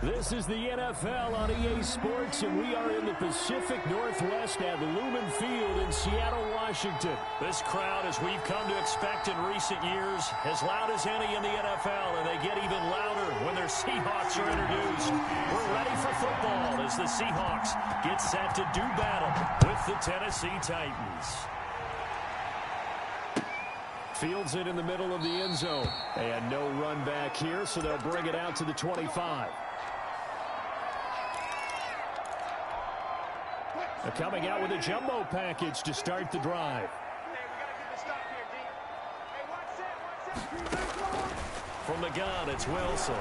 This is the NFL on EA Sports, and we are in the Pacific Northwest at Lumen Field in Seattle, Washington. This crowd, as we've come to expect in recent years, as loud as any in the NFL, and they get even louder when their Seahawks are introduced. We're ready for football as the Seahawks get set to do battle with the Tennessee Titans. Fields it in the middle of the end zone. And no run back here, so they'll bring it out to the 25. They're coming out with a jumbo package to start the drive. From the gun, it's Wilson.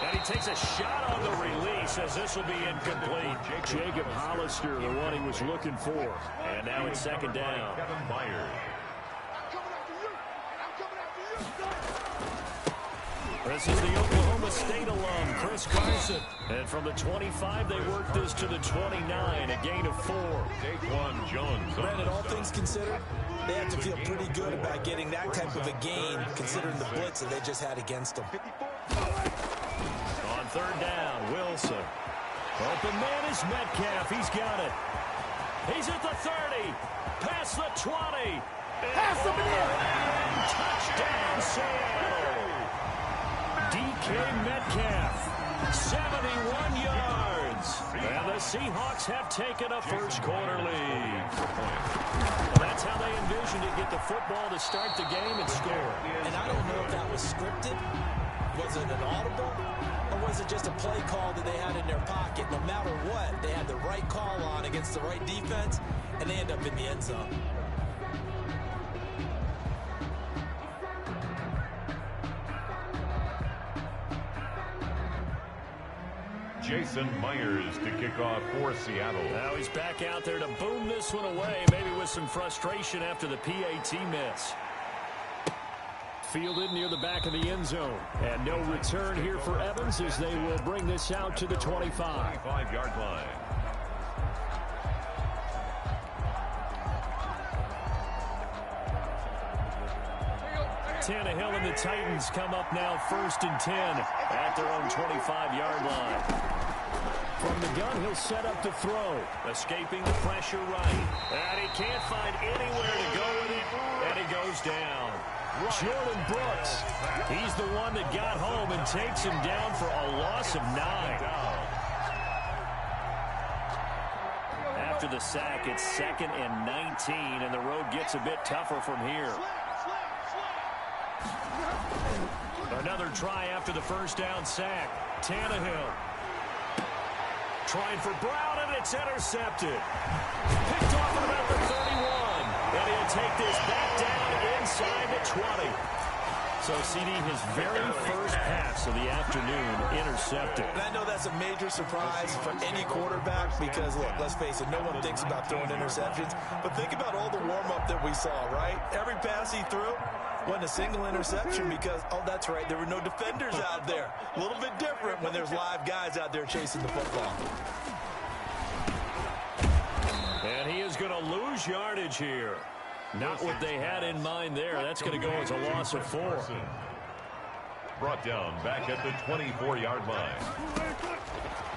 And he takes a shot on the release as this will be incomplete. Jacob Hollister, the one he was looking for. And now it's second down. This is the Oklahoma State alum, Chris Carson. And from the 25, they work this to the 29, a gain of 4. Brandon, all things considered, they have to feel pretty good about getting that type of a gain, considering the blitz that they just had against them. On third down, Wilson. Open man is Metcalf. He's got it. He's at the 30. Past the 20. Pass him in. Touchdown, Seattle. DK Metcalf, 71 yards. And the Seahawks have taken a first quarter lead. Well, that's how they envisioned to get the football to start the game and score. And I don't know if that was scripted. Was it an audible? Or was it just a play call that they had in their pocket? No matter what, they had the right call on against the right defense, and they end up in the end zone. Jason Myers to kick off for Seattle. Now he's back out there to boom this one away, maybe with some frustration after the PAT miss. Fielded near the back of the end zone. And no return here for Evans as they will bring this out to the 25. 25-yard line. Tannehill and the Titans come up now 1st and 10 at their own 25-yard line. From the gun, he'll set up to throw. Escaping the pressure right. And he can't find anywhere to go with it. And he goes down. Jordan Brooks. He's the one that got home and takes him down for a loss of 9. After the sack, it's 2nd and 19, and the road gets a bit tougher from here. Another try after the first down sack. Tannehill. Trying for Brown, and it's intercepted. Picked off at about the 31. And he'll take this back down inside the 20. So, CD, his very first pass of the afternoon intercepted. And I know that's a major surprise for any quarterback because, look, let's face it, no one thinks about throwing interceptions. But think about all the warm-up that we saw, right? Every pass he threw wasn't a single interception because, oh, that's right, there were no defenders out there. A little bit different when there's live guys out there chasing the football. And he is going to lose yardage here. Not what they had in mind there. That's going to go as a loss of 4. Brought down back at the 24-yard line.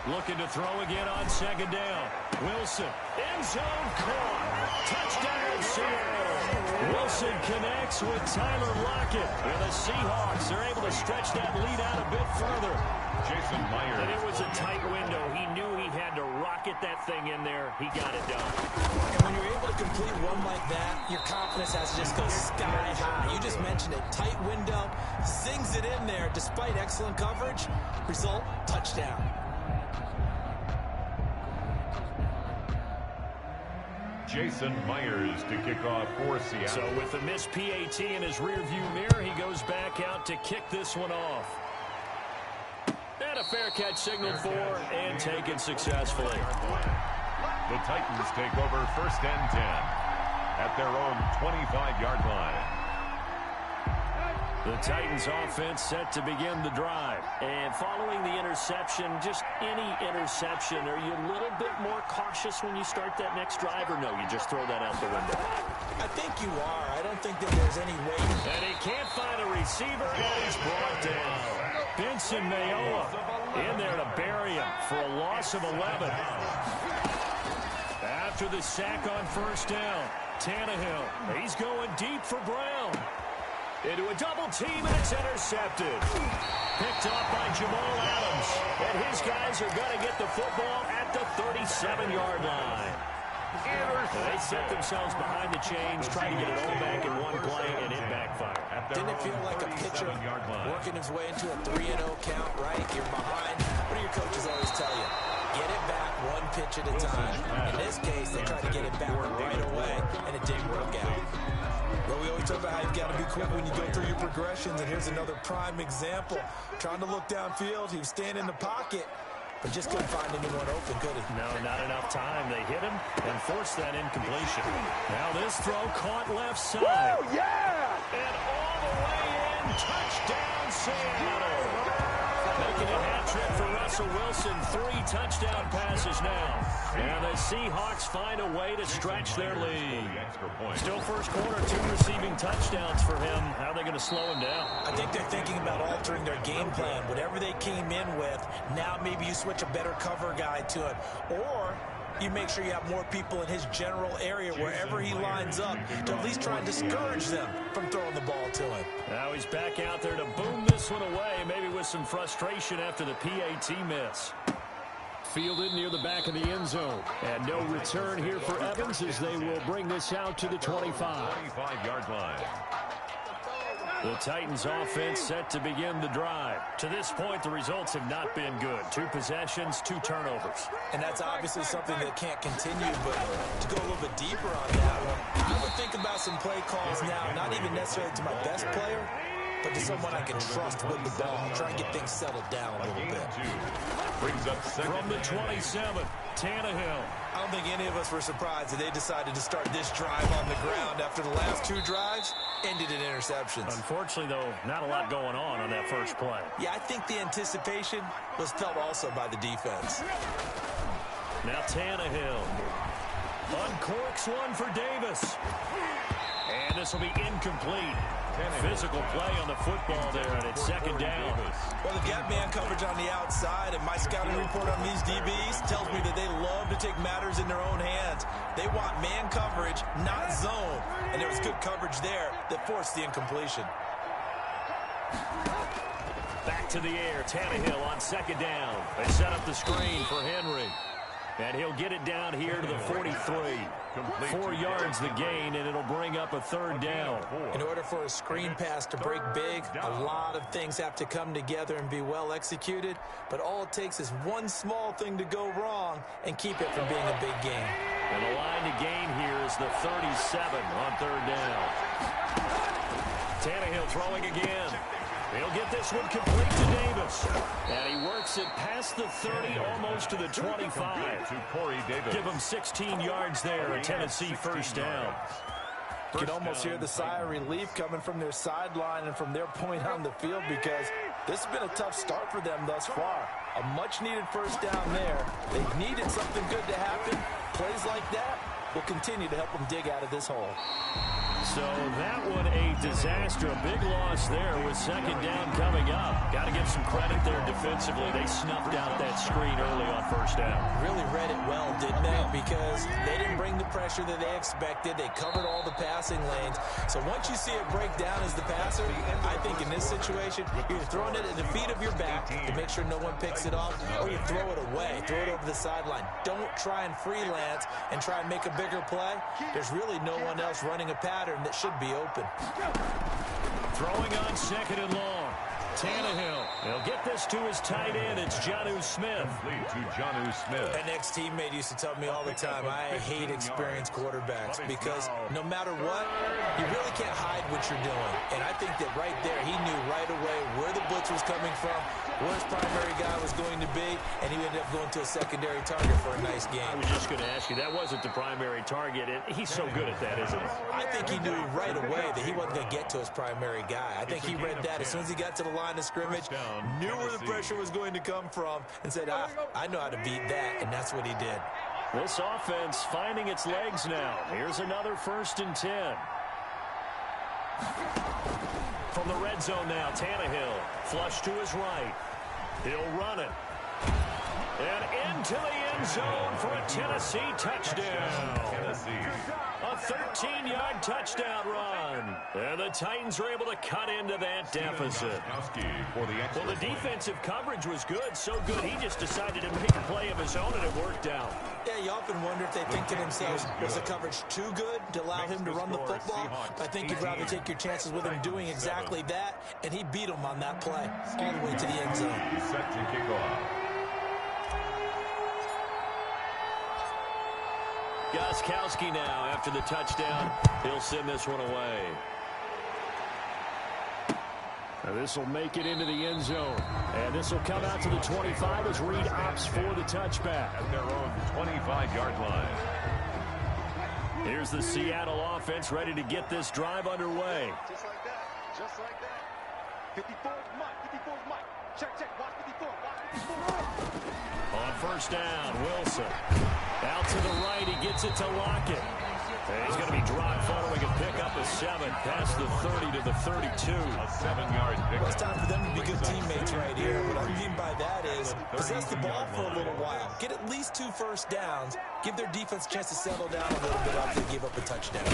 Looking to throw again on 2nd down. Wilson, end zone caught. Touchdown, Seattle. Wilson connects with Tyler Lockett. And the Seahawks are able to stretch that lead out a bit further. Jason Myers. And it was a tight window. He knew he had to rocket that thing in there. He got it done. And when you're able to complete one like that, your confidence has to just go sky high. You just mentioned it. Tight window, sings it in there despite excellent coverage. Result, touchdown. Jason Myers to kick off for Seattle. So with the missed PAT in his rearview mirror, he goes back out to kick this one off. And a fair catch signaled for and taken successfully. The Titans take over 1st and 10 at their own 25-yard line. The Titans offense set to begin the drive. And following the interception, just any interception, are you a little bit more cautious when you start that next drive, or no, you just throw that out the window? I think you are. I don't think that there's any way. And he can't find a receiver, and he's brought down. Benson Mayowa in there to bury him for a loss of 11. After the sack on first down, Tannehill, he's going deep for Brown. Into a double team, and it's intercepted. Picked off by Jamal Adams. And his guys are going to get the football at the 37-yard line. They set themselves behind the chains, trying to get it all back in one play, and it backfired. Didn't it feel like a pitcher working his way into a 3-0 count, right? You're behind. What do your coaches always tell you? Get it back one pitch at a time. In this case, they tried to get it back right away, and it didn't work out. Well, we always talk about how you've got to be quick when you go through your progressions, and here's another prime example. Trying to look downfield, he was standing in the pocket, but just couldn't find anyone open, could he? No, not enough time. They hit him and forced that incompletion. Now this throw caught left side. Woo, yeah! And all the way in, touchdown Seattle. Making a hat trick for Russell Wilson. 3 touchdown passes now. And the Seahawks find a way to stretch their lead. Still first quarter, 2 receiving touchdowns for him. How are they going to slow him down? I think they're thinking about altering their game plan. Whatever they came in with, now maybe you switch a better cover guy to it. Or you make sure you have more people in his general area wherever he lines up to at least try and discourage them from throwing the ball to him. Now he's back out there to boom this one away, maybe with some frustration after the PAT miss. Fielded near the back of the end zone. And no return here for Evans as they will bring this out to the 25. 25-yard line. The Titans offense set to begin the drive. To this point, the results have not been good. 2 possessions, 2 turnovers. And that's obviously something that can't continue, but to go a little bit deeper on that one, I would think about some play calls now, not even necessarily to my best player, but to someone I can trust with the ball. Try and get things settled down a little bit. Brings up second. From the 27, Tannehill. I don't think any of us were surprised that they decided to start this drive on the ground after the last 2 drives ended in interceptions. Unfortunately, though, not a lot going on that first play. Yeah, I think the anticipation was felt also by the defense. Now Tannehill uncorks one for Davis. And this will be incomplete. Physical play on the football there, and it's second down. Well, they've got man coverage on the outside, and my scouting report on these DBs tells me that they love to take matters in their own hands. They want man coverage, not zone. And there was good coverage there that forced the incompletion. Back to the air, Tannehill on second down. They set up the screen for Henry. And he'll get it down here to the 43. 4 yards the gain, and it'll bring up a third down. In order for a screen pass to break big, a lot of things have to come together and be well executed. But all it takes is one small thing to go wrong and keep it from being a big gain. And the line to gain here is the 37 on third down. Tannehill throwing again. He'll get this one complete to Davis. And he works it past the 30, almost to the 25. To Corey Davis. Give him 16 yards there, a Tennessee first down. You can almost hear the sigh of relief coming from their sideline and from their point on the field, because this has been a tough start for them thus far. A much-needed first down there. They've needed something good to happen. Plays like that will continue to help them dig out of this hole. So that one a disaster. A big loss there with second down coming up. Got to give some credit there defensively. They snuffed out that screen early on first down. Really read it well, didn't they? Because they didn't bring the pressure that they expected. They covered all the passing lanes. So once you see it break down as the passer, I think in this situation, you're throwing it at the feet of your back to make sure no one picks it off, or you throw it away, throw it over the sideline. Don't try and freelance and try and make a bigger play. There's really no one else running a pattern that should be open. Throwing on second and long. Tannehill. He'll get this to his tight end. It's Jonnu Smith. Lead to Jonnu Smith. An ex-teammate used to tell me all the time, I hate experienced quarterbacks, because no matter what, you really can't hide what you're doing. And I think that right there, he knew right away where the blitz was coming from, where his primary guy was going to be, and he ended up going to a secondary target for a nice game. I was just going to ask you, that wasn't the primary target. He's so good at that, isn't he? I think he knew right away that he wasn't going to get to his primary guy. I think he read that as soon as he got to the line of scrimmage, knew where the pressure was going to come from, and said, I know how to beat that, and that's what he did. This offense finding its legs now. Here's another 1st and 10. From the red zone now, Tannehill. Flush to his right. He'll run it. And into the end zone for a Tennessee touchdown. A 13-yard touchdown run. And the Titans are able to cut into that deficit. Well, the defensive coverage was good, so good he just decided to make a play of his own, and it worked out. Yeah, you often wonder if they think to themselves, was the coverage too good to allow him to run the football? I think you'd rather take your chances with him doing exactly that, and he beat him on that play all the way to the end zone. Set to kick off. Gostkowski now after the touchdown. He'll send this one away. This will make it into the end zone. And this will come out to the 25 as Reed opts for the touchback. At their own 25-yard line. Here's the Seattle offense ready to get this drive underway. Just like that. Just like that. 54 is Mike. 54 is Mike. Check, check. Watch 54. Watch 54. On first down, Wilson. Out to the right, he gets it to Lockett. And he's going to be dropped following a pickup of 7 past the 30 to the 32. A 7-yard pickup. Well, it's time for them to be good teammates right here. What I mean by that is possess the ball for a little while. Get at least 2 first downs. Give their defense a chance to settle down a little bit after they give up a touchdown.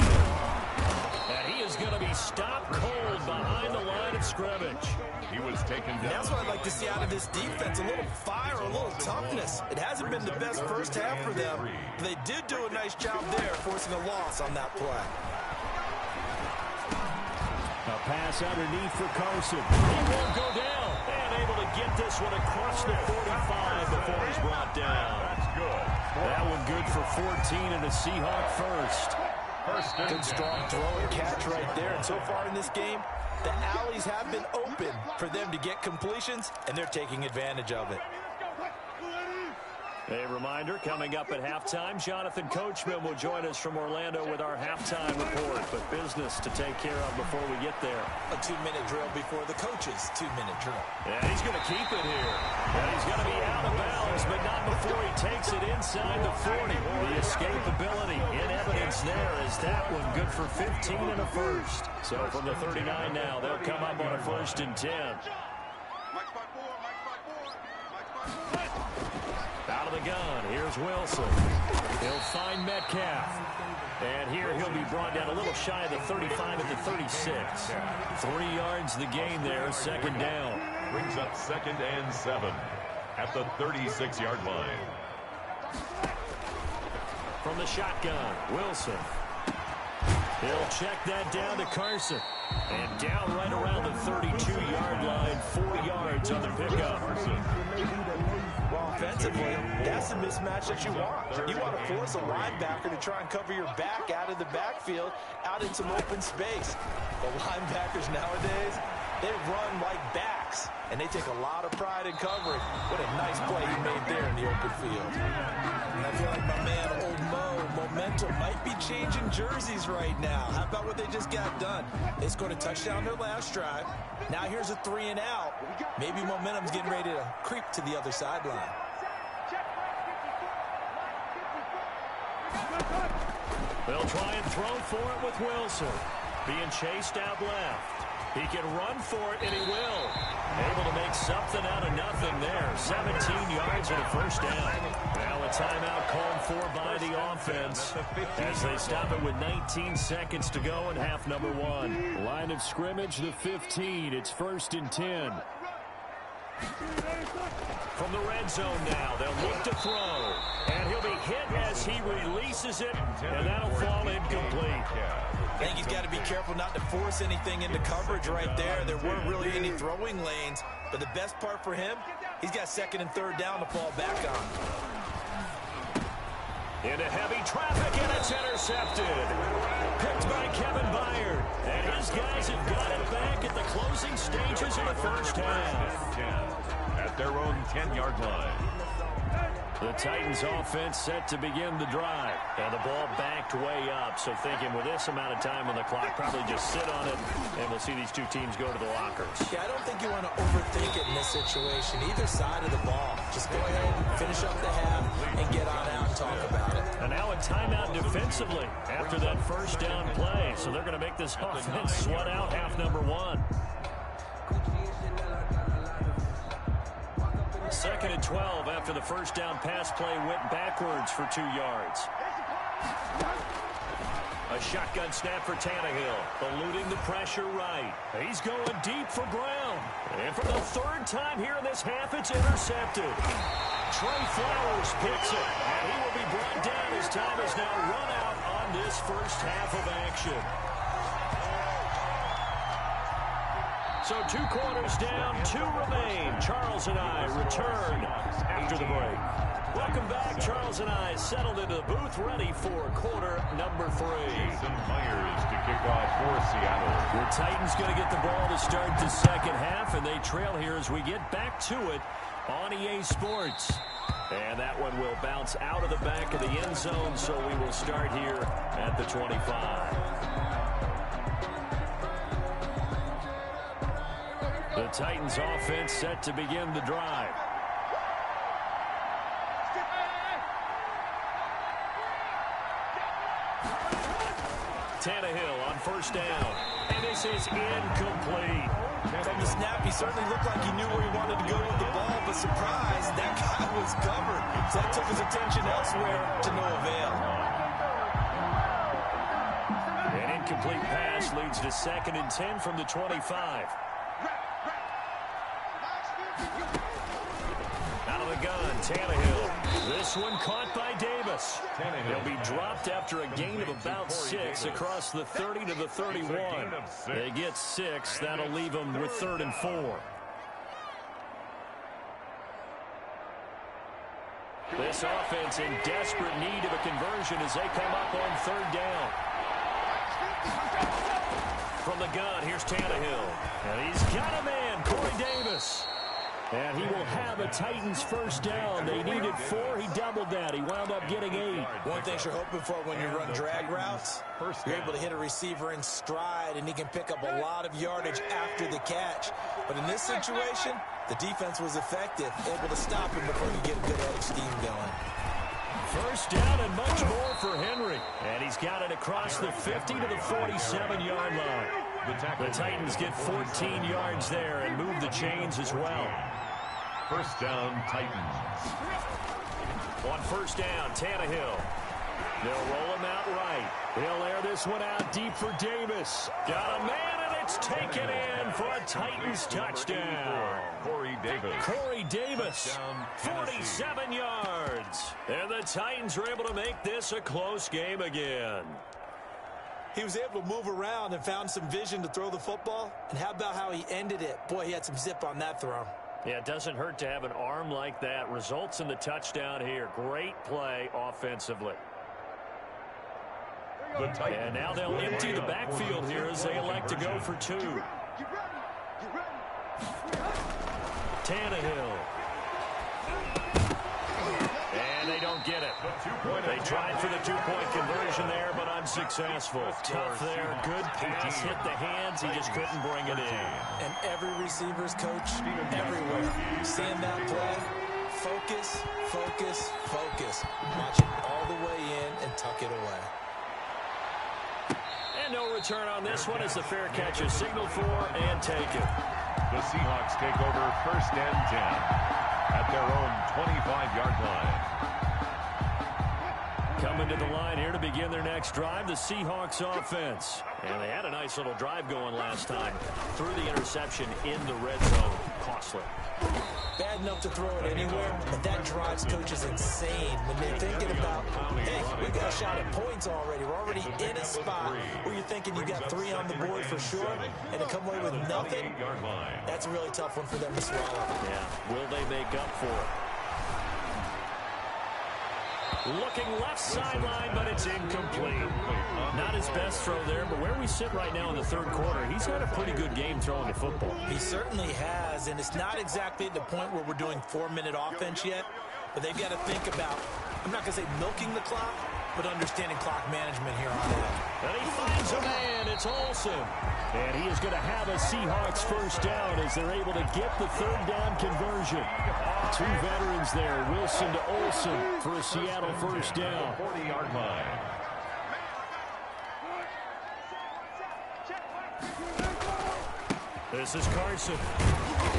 And he is going to be stopped cold behind the line of scrimmage. He was taken down. And that's what I'd like to see out of this defense, a little fire, a little toughness. It hasn't been the best first half for them, but they did do a nice job there, forcing a loss on that play. A pass underneath for Carson. He won't go down. And able to get this one across the 45 before he's brought down. That's good. That one good for 14 and a Seahawk first. Good strong throw and catch right there. And so far in this game, the alleys have been open for them to get completions, and they're taking advantage of it. A reminder, coming up at halftime, Jonathan Coachman will join us from Orlando with our halftime report. But business to take care of before we get there. A 2-minute drill before the coach's 2-minute drill. And he's going to keep it here. And he's going to be out of bounds, but not before he takes it inside the 40. The escapability in evidence there is that one good for 15 and a first. So from the 39 now, they'll come up on a 1st and 10. Out of the gun, here's Wilson. He'll find Metcalf. And here he'll be brought down a little shy of the 35 at the 36. 3 yards the gain there, 2nd down. Brings up 2nd and 7 at the 36-yard line. From the shotgun, Wilson. He'll check that down to Carson. And down right around the 32-yard line, 4 yards on the pickup. Well, offensively, that's the mismatch that you want. You want to force a linebacker to try and cover your back out of the backfield, out in some open space. The linebackers nowadays, they run like backs, and they take a lot of pride in covering. What a nice play he made there in the open field. And I feel like my man, Old Mo, momentum might be changing jerseys right now. How about what they just got done? They scored a touchdown their last drive. Now here's a 3 and out. Maybe momentum's getting ready to creep to the other sideline. They'll try and throw for it with Wilson. Being chased out left. He can run for it, and he will. Able to make something out of nothing there. 17 yards and a 1st down. Now a timeout called for by the offense as they stop it with 19 seconds to go in half number 1. Line of scrimmage, the 15. It's 1st and 10. From the red zone now, they'll look to throw. And he'll be hit as he releases it, and that'll fall incomplete. I think he's got to be careful not to force anything into coverage right there. There weren't really any throwing lanes, but the best part for him, he's got 2nd and 3rd down to fall back on. Into heavy traffic, and it's intercepted. Picked by Kevin Byard. And his guys have got it back at the closing stages of the 1st half. At their own 10-yard line. The Titans offense set to begin the drive. And the ball backed way up. So thinking with this amount of time on the clock, probably just sit on it, and we'll see these 2 teams go to the lockers. Yeah, I don't think you want to overthink it in this situation. Either side of the ball. Just go ahead and finish up the half and get on out and talk about it. And now a timeout defensively after that 1st down play. So they're going to make this offense sweat out half number 1. 2nd and 12 after the first down pass play went backwards for 2 yards. A shotgun snap for Tannehill, eluding the pressure right. He's going deep for Brown. And for the 3rd time here in this half, it's intercepted. Trey Flowers picks it, and he will be brought down as time has now run out on this first half of action. So 2 quarters down, 2 remain. Charles and I return after the break. Welcome back. Charles and I settled into the booth, ready for quarter number 3. Jason Myers to kick off for Seattle. Your Titans going to get the ball to start the second half, and they trail here as we get back to it on EA Sports. And that one will bounce out of the back of the end zone, so we will start here at the 25. The Titans offense set to begin the drive. Tannehill on first down. And this is incomplete. From the snap, he certainly looked like he knew where he wanted to go with the ball, but surprise, that guy was covered. So that took his attention elsewhere to no avail. An incomplete pass leads to 2nd and 10 from the 25. Out of the gun, Tannehill. This one caught by Davis. He'll be dropped after a gain of about 6 across the 30 to the 31. They get 6. That'll leave them with 3rd and 4. This offense in desperate need of a conversion as they come up on 3rd down. From the gun, here's Tannehill. And he's got a man, Corey Davis. And he will have a Titans first down. They needed 4. He doubled that. He wound up getting 8. One thing you're hoping for when you run drag routes, you're able to hit a receiver in stride, and he can pick up a lot of yardage after the catch. But in this situation, the defense was effective, able to stop him before you get a good head of steam going. First down and much more for Henry. And he's got it across the 50 to the 47-yard line. The Titans get 14 yards there and move the chains as well. First down, Titans. On first down, Tannehill. They'll roll him out right. They'll air this one out deep for Davis. Got a man, and it's taken in for a Titans touchdown. Corey Davis. Corey Davis, 47 yards. And the Titans are able to make this a close game again. He was able to move around and found some vision to throw the football. And how about how he ended it? Boy, he had some zip on that throw. Yeah, it doesn't hurt to have an arm like that. Results in the touchdown here. Great play offensively. And now they'll empty the backfield here as they elect to go for 2. Tannehill. And they don't get it. They tried for the 2-point conversion there, but unsuccessful. Tough there. Good pass. Hit the hands. He just couldn't bring it in. And every receiver's coach everywhere. Seeing that play, focus, focus, focus. Watch it all the way in and tuck it away. And no return on this one as the fair catch is signaled for and taken. The Seahawks take over first and 10 at their own 25-yard line. Coming to the line here to begin their next drive, the Seahawks offense. And they had a nice little drive going last time. Threw the interception in the red zone. Costly. Bad enough to throw it anywhere, but that drives coaches insane when they're thinking about, hey, we got a shot at points already. We're already in a spot where you're thinking you got 3 on the board for sure, and to come away with nothing, that's a really tough one for them to swallow. Yeah, will they make up for it? Looking left sideline, but it's incomplete. Not his best throw there, but where we sit right now in the 3rd quarter, he's had a pretty good game throwing the football. He certainly has, and it's not exactly at the point where we're doing 4-minute offense yet, but they've got to think about, I'm not going to say milking the clock, but understanding clock management here on out. And he finds a man. It's Olsen. And he is going to have a Seahawks first down as they're able to get the 3rd down conversion. 2 veterans there, Wilson to Olsen for a Seattle first down. 40-yard line. This is Carson.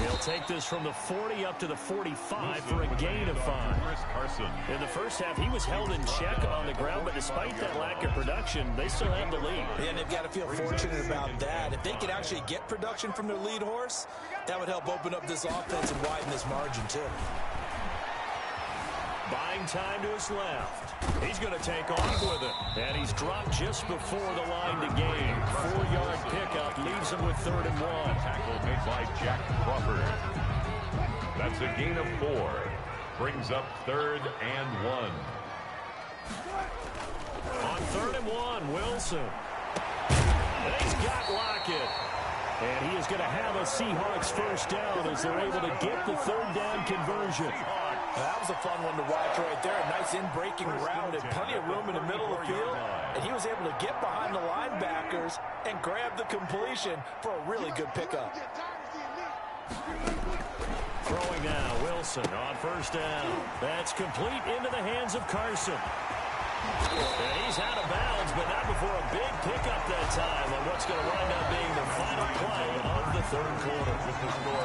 He'll take this from the 40 up to the 45 for a gain of 5. In the first half, he was held in check on the ground, but despite that lack of production, they still have the lead. And they've got to feel fortunate about that. If they could actually get production from their lead horse, that would help open up this offense and widen this margin, too. Buying time to his left. He's going to take off with it. And he's dropped just before the line to gain. 4-yard pickup leaves him with 3rd and 1. Tackle made by Jack Crawford. That's a gain of 4. Brings up 3rd and 1. On 3rd and 1, Wilson. And he's got Lockett. And he is going to have a Seahawks first down as they're able to get the 3rd down conversion. That was a fun one to watch right there. A nice in-breaking route and plenty of room in the middle of the field. And he was able to get behind the linebackers and grab the completion for a really good pickup. Throwing now, Wilson on first down. That's complete into the hands of Carson. And he's out of bounds, but not before a big pickup that time on what's going to wind up being the final play of the 3rd quarter.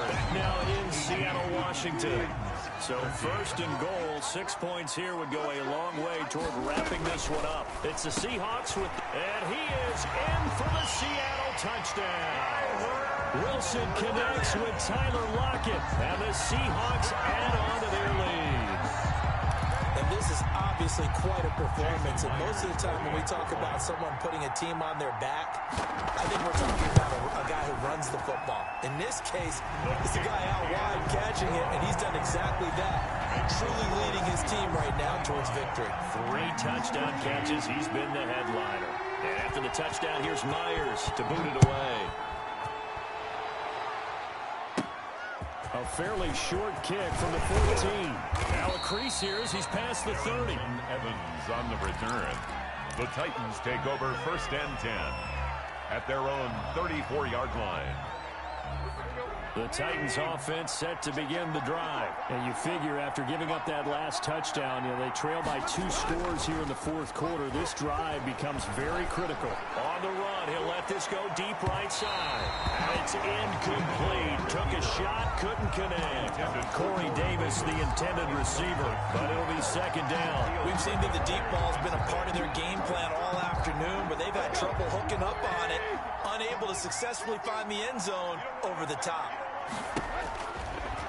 Back now in Seattle, Washington. So 1st and goal, 6 points here would go a long way toward wrapping this one up. It's the Seahawks and he is in for the Seattle touchdown. Wilson connects with Tyler Lockett, and the Seahawks add on to their lead. And this is obviously quite a performance. And most of the time when we talk about someone putting a team on their back, I think we're talking about a guy who runs the football. In this case, it's the guy out wide catching it, and he's done exactly that. Truly leading his team right now towards victory. 3 touchdown catches. He's been the headliner. And after the touchdown, here's Myers to boot it away. A fairly short kick from the 14. Now a crease here as he's past the 30. Evans on the return. The Titans take over 1st and 10 at their own 34-yard line. The Titans offense set to begin the drive. And you figure after giving up that last touchdown, they trail by 2 scores here in the 4th quarter. This drive becomes very critical. On the run, he'll let this go deep right side. And it's incomplete. Took a shot, couldn't connect. Corey Davis, the intended receiver, but it'll be 2nd down. We've seen that the deep ball's been a part of their game plan all afternoon, but they've had trouble hooking up on it, unable to successfully find the end zone over the top.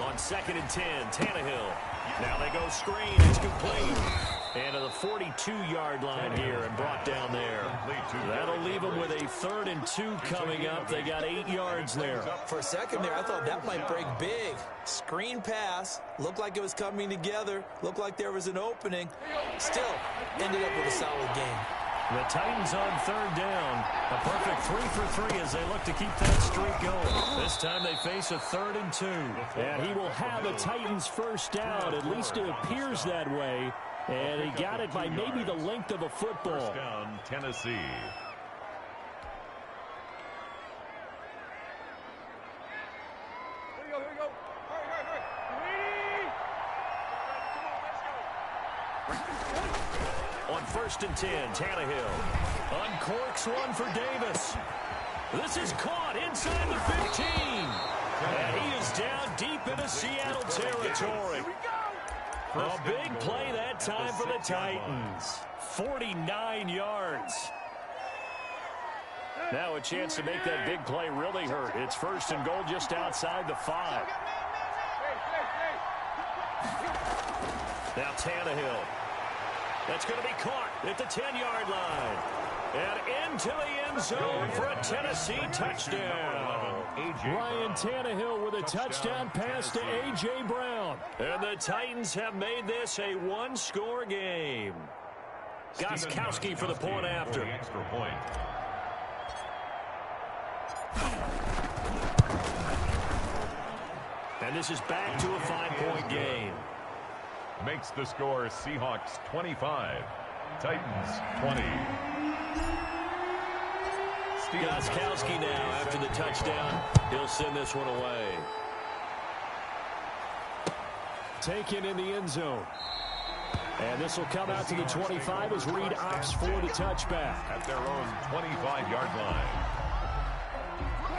On 2nd and 10, Tannehill. Now they go screen. It's complete. And to the 42-yard line here and brought down there. That'll leave them with a 3rd and 2 coming up. They got 8 yards there. For a second there, I thought that might break big. Screen pass. Looked like it was coming together. Looked like there was an opening. Still ended up with a solid game. The Titans on 3rd down. A perfect 3 for 3 as they look to keep that streak going. This time they face a 3rd and 2. And he will have a Titans first down. At least it appears that way. And he got it by maybe the length of a football. First down, Tennessee. Here we go. On 1st and 10, Tannehill uncorks one for Davis. This is caught inside the 15. And he is down deep into Seattle territory. A big play that time for the Titans. 49 yards. Now a chance to make that big play really hurt. It's 1st and goal just outside the 5. Now Tannehill. That's going to be caught at the 10-yard line. And into the end zone for a Tennessee touchdown. Ryan Tannehill with a touchdown pass to A.J. Brown. And the Titans have made this a 1-score game. Gostkowski for the point after. Extra point. And this is back to a 5-point game. Makes the score Seahawks 25, Titans 20. Gostkowski now after the touchdown. He'll send this one away. Taken in the end zone. And this will come out to the 25 as Reed opts for the touchback. At their own 25-yard line.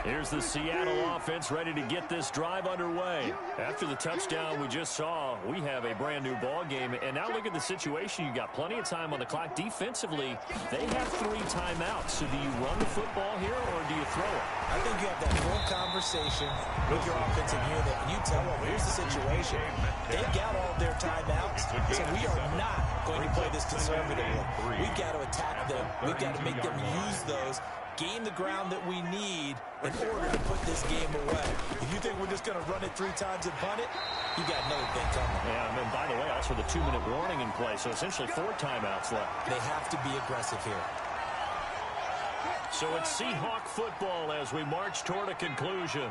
Here's the Seattle offense ready to get this drive underway. After the touchdown we just saw, we have a brand new ball game. And now look at the situation. You got plenty of time on the clock. Defensively, they have 3 timeouts. So do you run the football here or do you throw it? I think you have that full conversation with your offensive unit, and you tell them, here's the situation. They've got all their timeouts, so we are not going to play this conservatively. We've got to attack them. We've got to make them use those, gain the ground that we need in order to put this game away. If you think we're just going to run it 3 times and punt it, you got another thing coming. Yeah, and by the way, also the 2-minute warning in play, so essentially 4 timeouts left. They have to be aggressive here. So it's Seahawk football as we march toward a conclusion.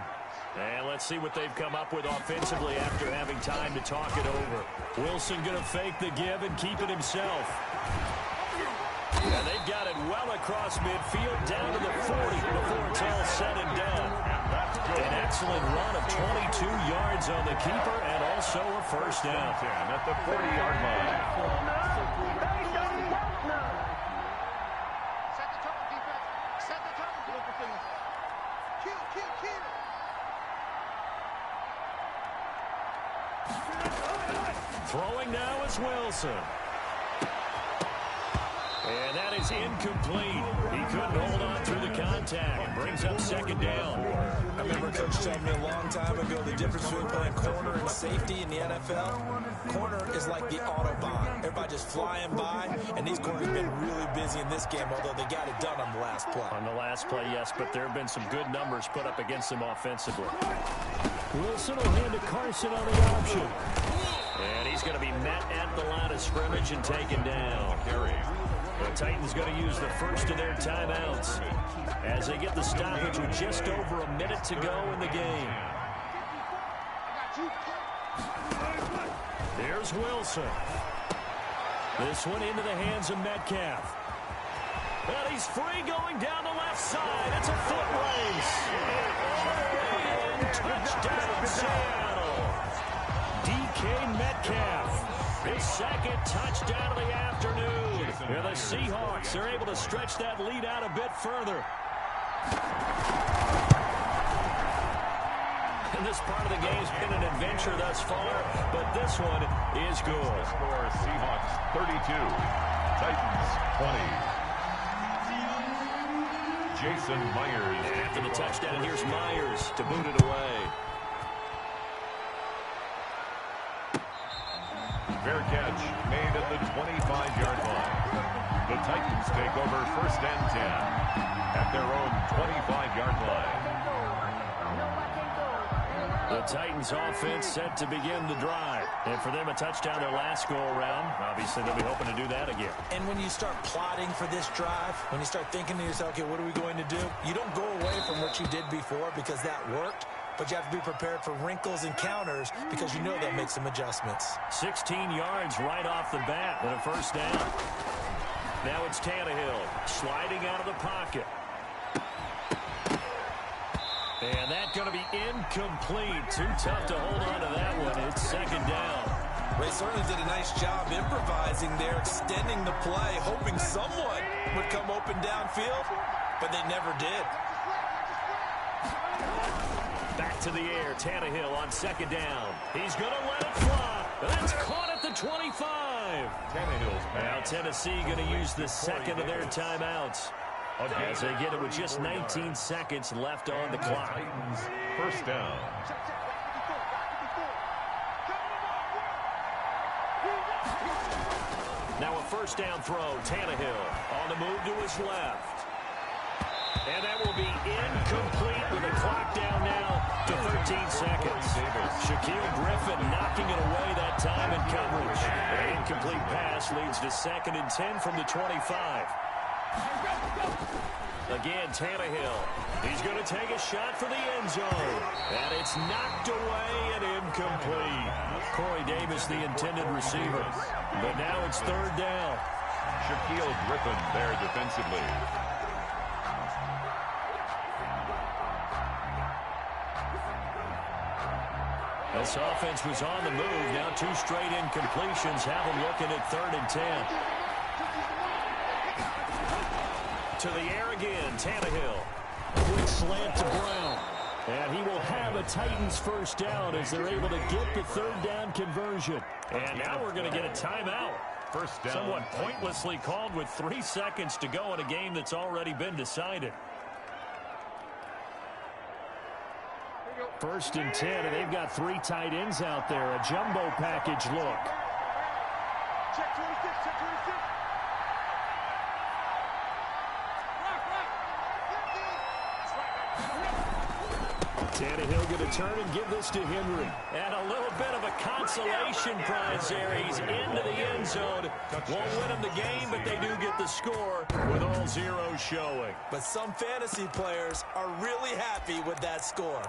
And let's see what they've come up with offensively after having time to talk it over. Wilson going to fake the give and keep it himself. And they've got it well across midfield down to the 40 before it's all said and done. An excellent run of 22 yards on the keeper and also a first down. At the 40-yard line. Throwing now is Wilson. And that is incomplete. He couldn't hold on through the contact. And brings up second down. I remember Coach telling me a long time ago the difference between playing corner and safety in the NFL. Corner is like the Autobahn. Everybody just flying by, and these corners have been really busy in this game, although they got it done on the last play. On the last play, yes, but there have been some good numbers put up against him offensively. Wilson will hand to Carson on the option. And he's going to be met at the line of scrimmage and taken down. The Titans going to use the first of their timeouts as they get the stoppage with just over a minute to go in the game. There's Wilson. This one into the hands of Metcalf. Well, he's free going down the left side. It's a foot race. And all the way in, touchdown Seattle. DK Metcalf. His second touchdown of the afternoon. Here the Seahawks are able to stretch that lead out a bit further. And this part of the game's been an adventure thus far, but this one is good. The score, Seahawks 32, Titans 20. Jason Myers. And after the touchdown, here's Myers to boot it away. Fair catch made at the 25-yard line. The Titans take over first and 10 at their own 25-yard line. The Titans offense set to begin the drive. And for them, a touchdown their last go-around. Obviously, they'll be hoping to do that again. And when you start plotting for this drive, when you start thinking to yourself, okay, what are we going to do? You don't go away from what you did before because that worked. But you have to be prepared for wrinkles and counters because you know they'll make some adjustments. 16 yards right off the bat and a first down. Now it's Tannehill sliding out of the pocket. And that's going to be incomplete. Too tough to hold on to that one. It's second down. They certainly did a nice job improvising there, extending the play, hoping someone would come open downfield, but they never did. Back to the air, Tannehill on second down. He's going to let it fly. That's caught at the 25. Tannehill's Now pass. Tennessee going to use the second of their timeouts as they get it with just 19 seconds left on the clock. Titans first down. Now a first down throw, Tannehill on the move to his left. And that will be incomplete with the clock down now to 13 seconds. Shaquille Griffin knocking it away that time in coverage. An incomplete pass leads to 2nd and 10 from the 25. Again, Tannehill. He's going to take a shot for the end zone. And it's knocked away and incomplete. Corey Davis, the intended receiver. But now it's 3rd down. Shaquille Griffin there defensively. This offense was on the move. Now 2 straight incompletions have them looking at 3rd and 10. To the air again, Tannehill. Quick slant to Brown. And he will have a Titans first down as they're able to get the third down conversion. And now we're going to get a timeout. First down. Somewhat pointlessly called with 3 seconds to go in a game that's already been decided. First and 10, and they've got 3 tight ends out there. A jumbo package look. Check 26, check 26. Tannehill going to turn and give this to Henry. And a little bit of a consolation prize there. He's into the end zone. Won't win them the game, but they do get the score with all zeros showing. But some fantasy players are really happy with that score.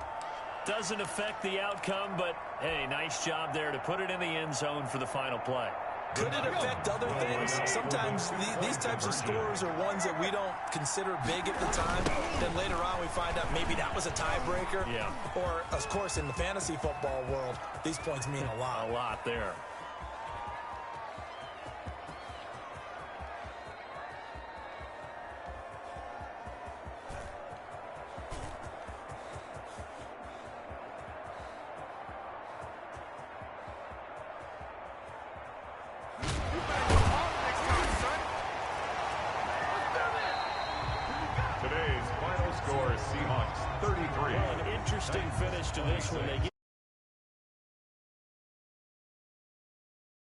Doesn't affect the outcome, but, hey, nice job there to put it in the end zone for the final play. Could it affect other things? Sometimes these types of scores are ones that we don't consider big at the time. Then later on we find out maybe that was a tiebreaker. Yeah. Or, of course, in the fantasy football world, these points mean a lot. A lot there. Today's final score, Seahawks 33. An interesting finish to this one. They